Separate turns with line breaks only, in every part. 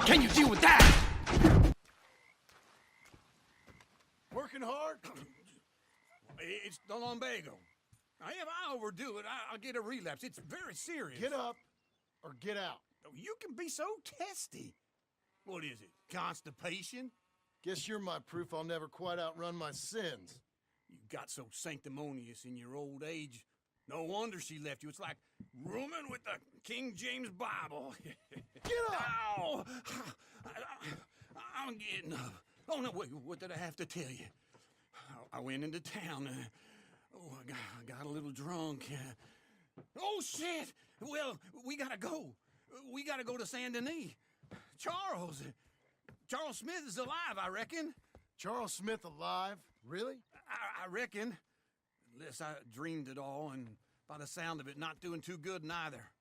Can you deal with that?
Working hard? It's the lumbago. If I overdo it, I'll get a relapse. It's very serious.
Get up or get out.
You can be so testy. What is it, constipation?
Guess you're my proof I'll never quite outrun my sins.
You got so sanctimonious in your old age. No wonder she left you. It's like rooming with the King James Bible.
Get up!
Ow! I'm getting up. Oh, no, wait, what did I have to tell you? I went into town. I got a little drunk. Oh, shit! Well, we gotta go. We gotta go to Saint Denis. Charles Smith is alive, I reckon.
Charles Smith alive? Really?
I reckon. Unless I dreamed it all, and by the sound of it, not doing too good neither.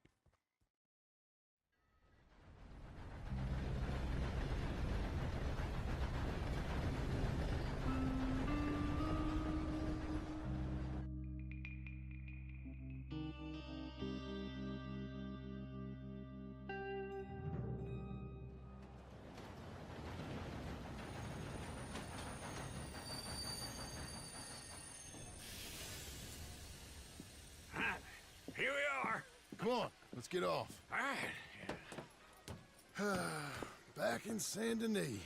Here we are.
Come on, let's get off.
All right.
Back in Saint Denis.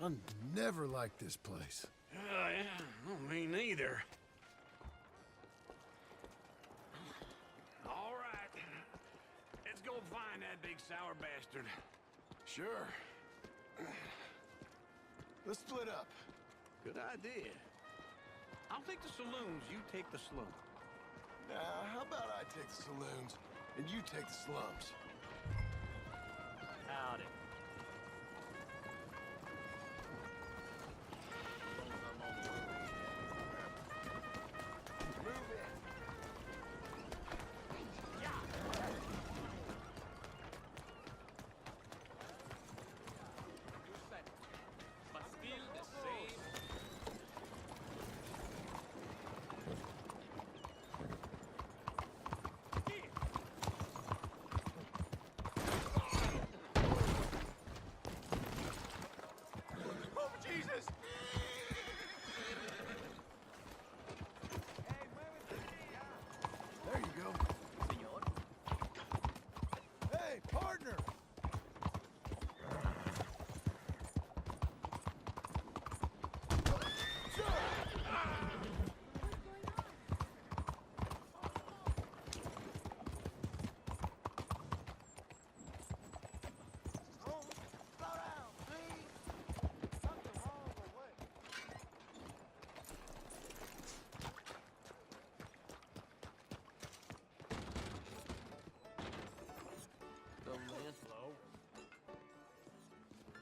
I never liked this place.
Yeah, well, me neither. All right. Let's go find that big sour bastard.
Sure. Let's split up.
Good idea. I'll take the saloons, you take the slum.
Now, how about I take the saloons and you take the slums?
Howdy.
There you go. Hey, partner!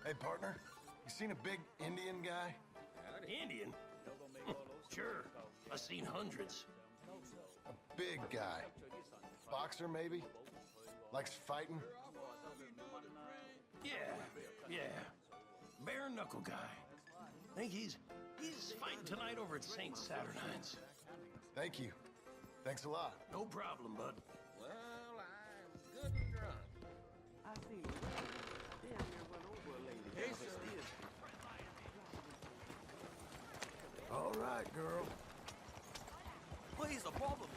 Hey, partner, you seen a big Indian guy?
Indian? Sure. I've seen hundreds.
A big guy. Boxer, maybe? Likes fighting?
Yeah. Bare knuckle guy. Think he's fighting tonight over at St. Saturnine's.
Thank you. Thanks a lot.
No problem, bud.
Well, I'm good and drunk. I see you. Damn near run over a lady.
Hey, sir.
All right, girl.
What is the problem?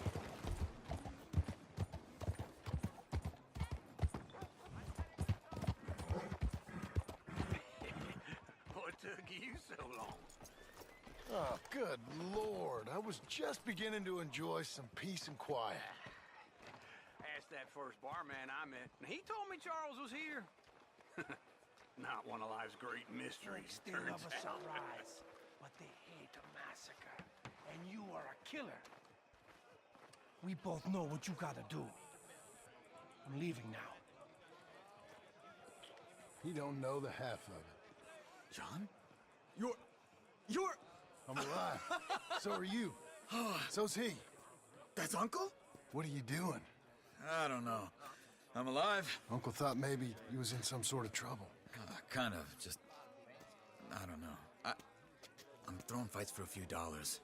What took you so long?
Oh, good Lord. I was just beginning to enjoy some peace and quiet.
Asked that first barman I met, and he told me Charles was here. Not one of life's great mysteries,
They
turns
love a
out.
sunrise, but they hate a massacre. And you are a killer. We both know what you gotta do. I'm leaving now.
He don't know the half of it.
John?
You're...
I'm alive. So are you. So's he.
That's Uncle?
What are you doing?
I don't know. I'm alive.
Uncle thought maybe you was in some sort of trouble.
Kind of, just... I don't know. I'm throwing fights for a few dollars.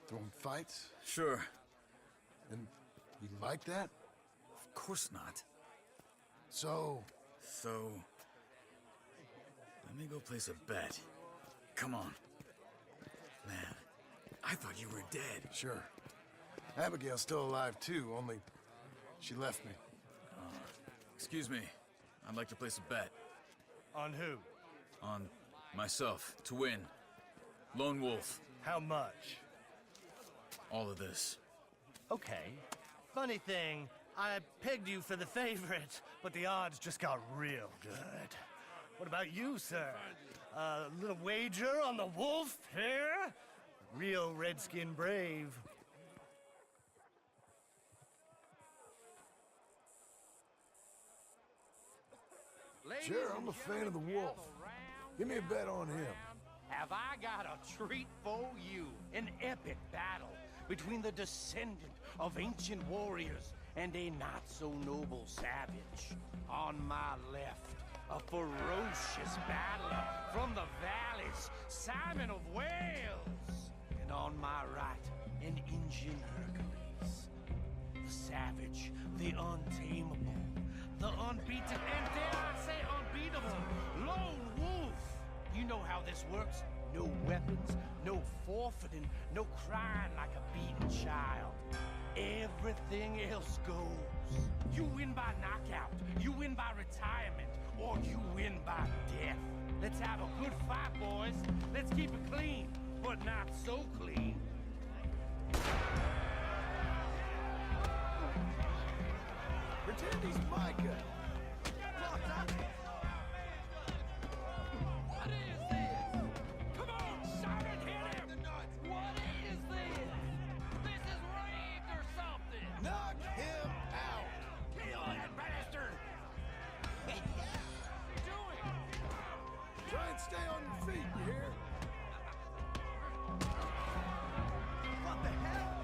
Throwing fights?
Sure.
And you like that?
Of course not.
So,
So... Let me go place a bet. Come on. Man, I thought you were dead.
Sure. Abigail's still alive, too, only she left me.
Excuse me. I'd like to place a bet.
On who?
On myself, to win. Lone Wolf.
How much?
All of this.
Okay. Funny thing, I pegged you for the favorite, but the odds just got real good. What about you, sir? A little wager on the wolf here? Real redskin brave.
Sure, I'm a fan of the wolf. Give me a bet on him.
Have I got a treat for you? An epic battle between the descendant of ancient warriors and a not-so-noble savage. On my left, a ferocious battler from the valleys, Simon of Wales. And on my right, an Injun Hercules. The savage, the untamable, the unbeaten, and dare I say unbeatable, Lone Wolf. You know how this works. No weapons, no forfeiting, no crying like a beaten child. Everything else goes. You win by knockout, you win by retirement, or you win by death. Let's have a good fight, boys. Let's keep it clean, but not so clean.
Pretend he's Micah.
What is this? Come on, shout it, hit him! What is this? This is rigged or something!
Knock him out.
Kill that bastard! Do it!
Try and stay on your feet, you hear?
What the hell?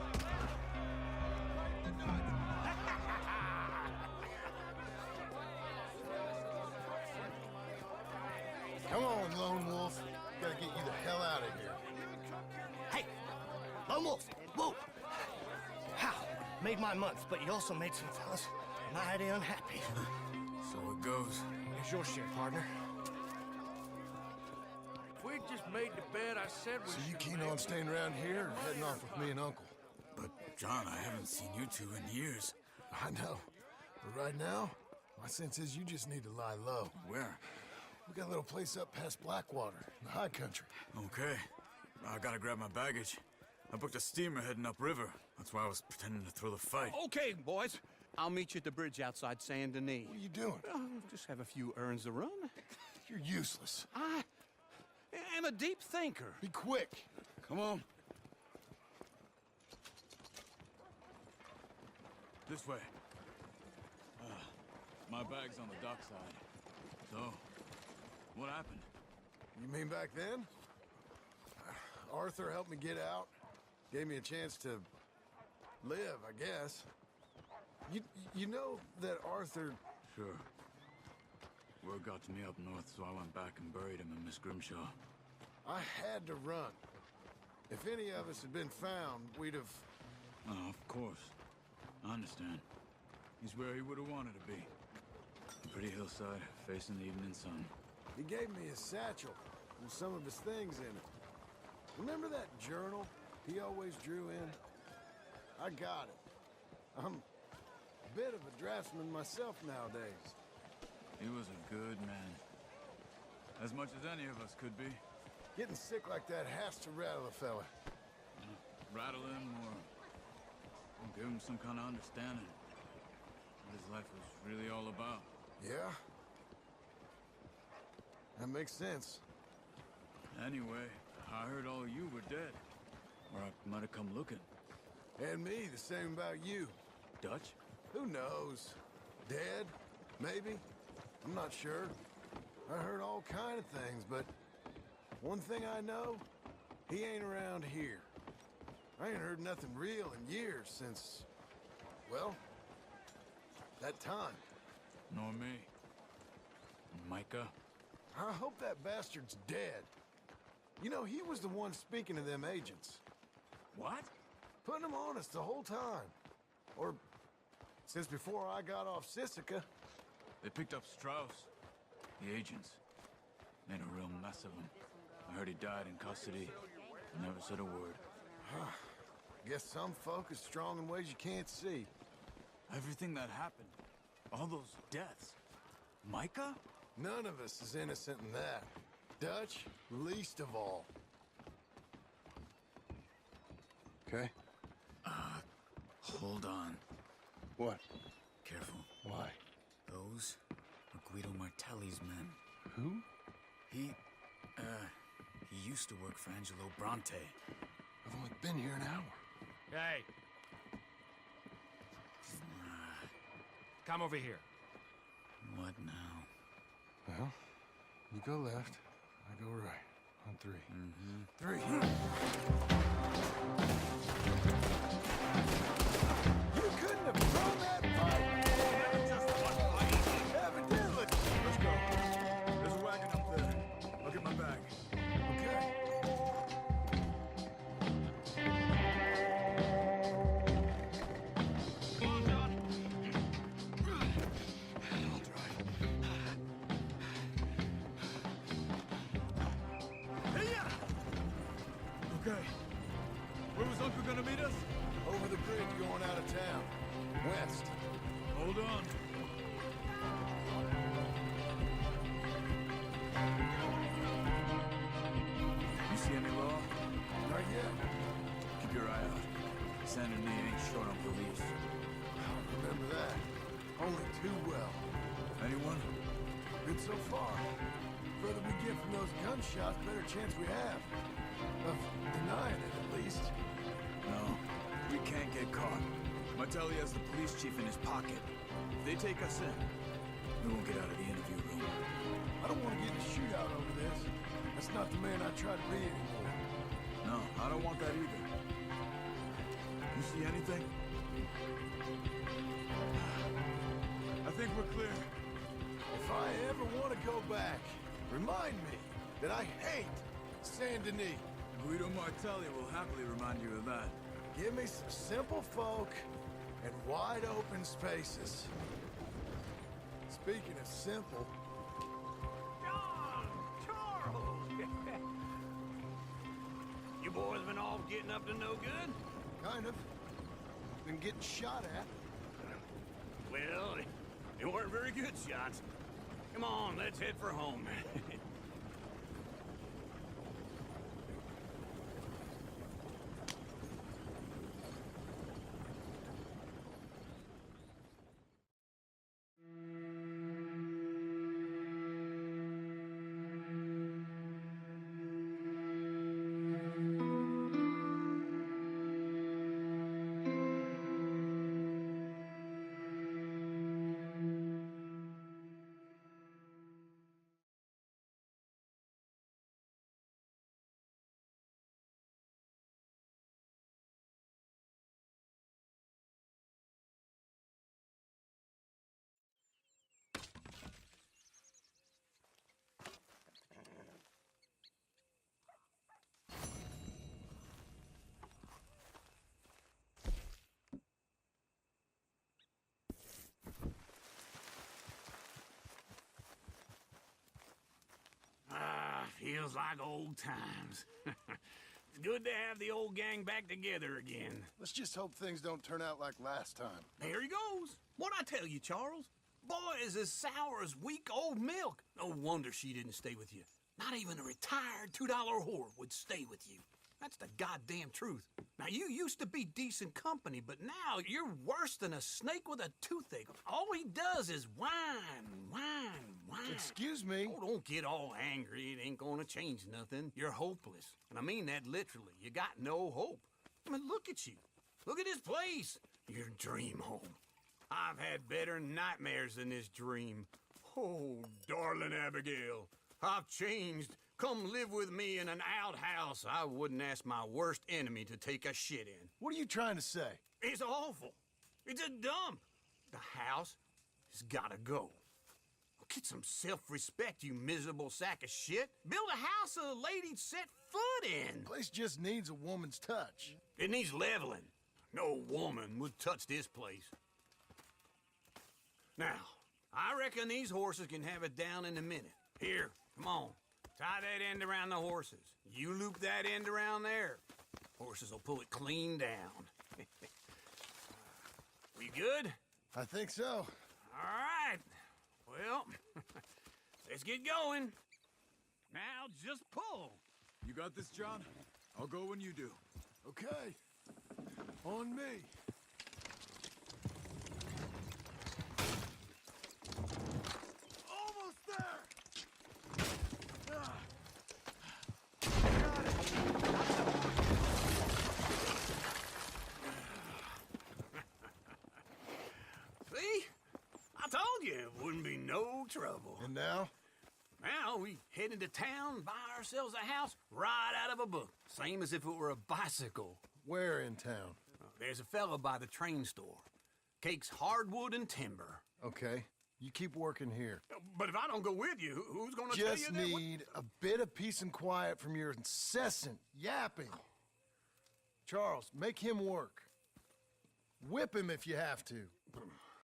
Come on, Lone Wolf. Gotta get you the hell out of here.
Hey! Lone Wolf! Whoa! How? Made my month, but you also made some fellas mighty unhappy.
So it goes.
Here's your share, partner.
If we just made the bet I said we
So you
should
keen
make,
on staying around here or heading off with me and Uncle?
But, John, I haven't seen you two in years.
I know. But right now, my sense is you just need to lie low.
Where?
We got a little place up past Blackwater, in the high country.
Okay. I gotta grab my baggage. I booked a steamer heading upriver. That's why I was pretending to throw the fight.
Okay, boys. I'll meet you at the bridge outside Saint Denis.
What are you doing?
Just have a few errands to run.
You're useless.
I am a deep thinker.
Be quick.
Come on. This way. My bag's on the dockside. So, what happened?
You mean back then? Arthur helped me get out. Gave me a chance to live, I guess. You know that Arthur...
Sure. Word got to me up north, so I went back and buried him in Miss Grimshaw.
I had to run. If any of us had been found, we'd have...
Oh, of course. I understand. He's where he would have wanted to be. A pretty hillside, facing the evening sun.
He gave me his satchel with some of his things in it. Remember that journal he always drew in? I got it. I'm a bit of a draftsman myself nowadays.
He was a good man. As much as any of us could be.
Getting sick like that has to rattle a fella.
Rattle him or give him some kind of understanding. What his life was really all about.
Yeah? That makes sense.
Anyway, I heard all of you were dead. Or I might have come looking.
And me, the same about you.
Dutch?
Who knows? Dead? Maybe? I'm not sure. I heard all kind of things, but one thing I know, he ain't around here. I ain't heard nothing real in years since, well, that time.
Nor me. Micah?
I hope that bastard's dead. You know, he was the one speaking to them agents.
What?
Putting them on us the whole time. Or since before I got off Sisika.
They picked up Strauss. The agents. Made a real mess of him. I heard he died in custody. Never said a word.
Guess some folk are strong in ways you can't see.
Everything that happened, all those deaths. Micah?
None of us is innocent in that. Dutch, least of all. Okay?
Hold on.
What?
Careful.
Why?
Those were Guido Martelli's men.
Who?
He used to work for Angelo Bronte.
I've only been here an hour.
Hey. Come over here.
What now?
Well, you go left, I go right. On three.
Three.
You couldn't have thrown that pipe! Evidently!
Let's go. There's a wagon up there. I'll get my bag.
Okay.
Okay. Where was Uncle gonna meet us?
Over the bridge going out of town. West.
Hold on. You see any law?
Not yet.
Keep your eye out. San Denis ain't short on police.
I remember that. Only too well.
Anyone?
Good so far. Further we get from those gunshots, better chance we have. Of denying it, at least.
No. We can't get caught. Martelli has the police chief in his pocket. If they take us in, we won't get out of the interview room.
I don't want to get in a shootout over this. That's not the man I try to be anymore.
No, I don't want that either. You see anything? I think we're clear.
If I ever want to go back, remind me that I hate Saint Denis.
Guido Martelli will happily remind you of that.
Give me some simple folk and wide open spaces. Speaking of simple,
John! Charles! You boys been all getting up to no good?
kind of. Been getting shot at.
Well, they weren't very good shots. Come on, let's head for home. Feels like old times. It's good to have the old gang back together again.
Let's just hope things don't turn out like last time.
There he goes. What'd I tell you, Charles? Boy is as sour as weak old milk. No wonder she didn't stay with you. Not even a retired $2 whore would stay with you. That's the goddamn truth. Now, you used to be decent company, but now you're worse than a snake with a toothache. All he does is whine, whine, whine.
Excuse me?
Oh, don't get all angry. It ain't gonna change nothing. You're hopeless. And I mean that literally. You got no hope. I mean, look at you. Look at this place. Your dream home. I've had better nightmares than this dream. Oh, darling Abigail, I've changed. Come live with me in an outhouse I wouldn't ask my worst enemy to take a shit in.
What are you trying to say?
It's awful. It's a dump. The house has gotta go. Get some self-respect, you miserable sack of shit. Build a house a lady'd set foot in.
Place just needs a woman's touch.
It needs leveling. No woman would touch this place. Now, I reckon these horses can have it down in a minute. Here, come on. Tie that end around the horses. You loop that end around there. Horses will pull it clean down. We good?
I think so.
All right. Well, let's get going. Now just pull.
You got this, John? I'll go when you do.
Okay. On me. Almost there! Got it!
See? I told you it wouldn't be no trouble.
And now?
Now we head into town, buy ourselves a house right out of a book. Same as if it were a bicycle.
Where in town?
There's a fella by the train store. Cakes hardwood and timber.
Okay. You keep working here.
But if I don't go with you, who's gonna tell you
Just
that?
need a bit of peace and quiet from your incessant yapping. Charles, make him work. Whip him if you have to.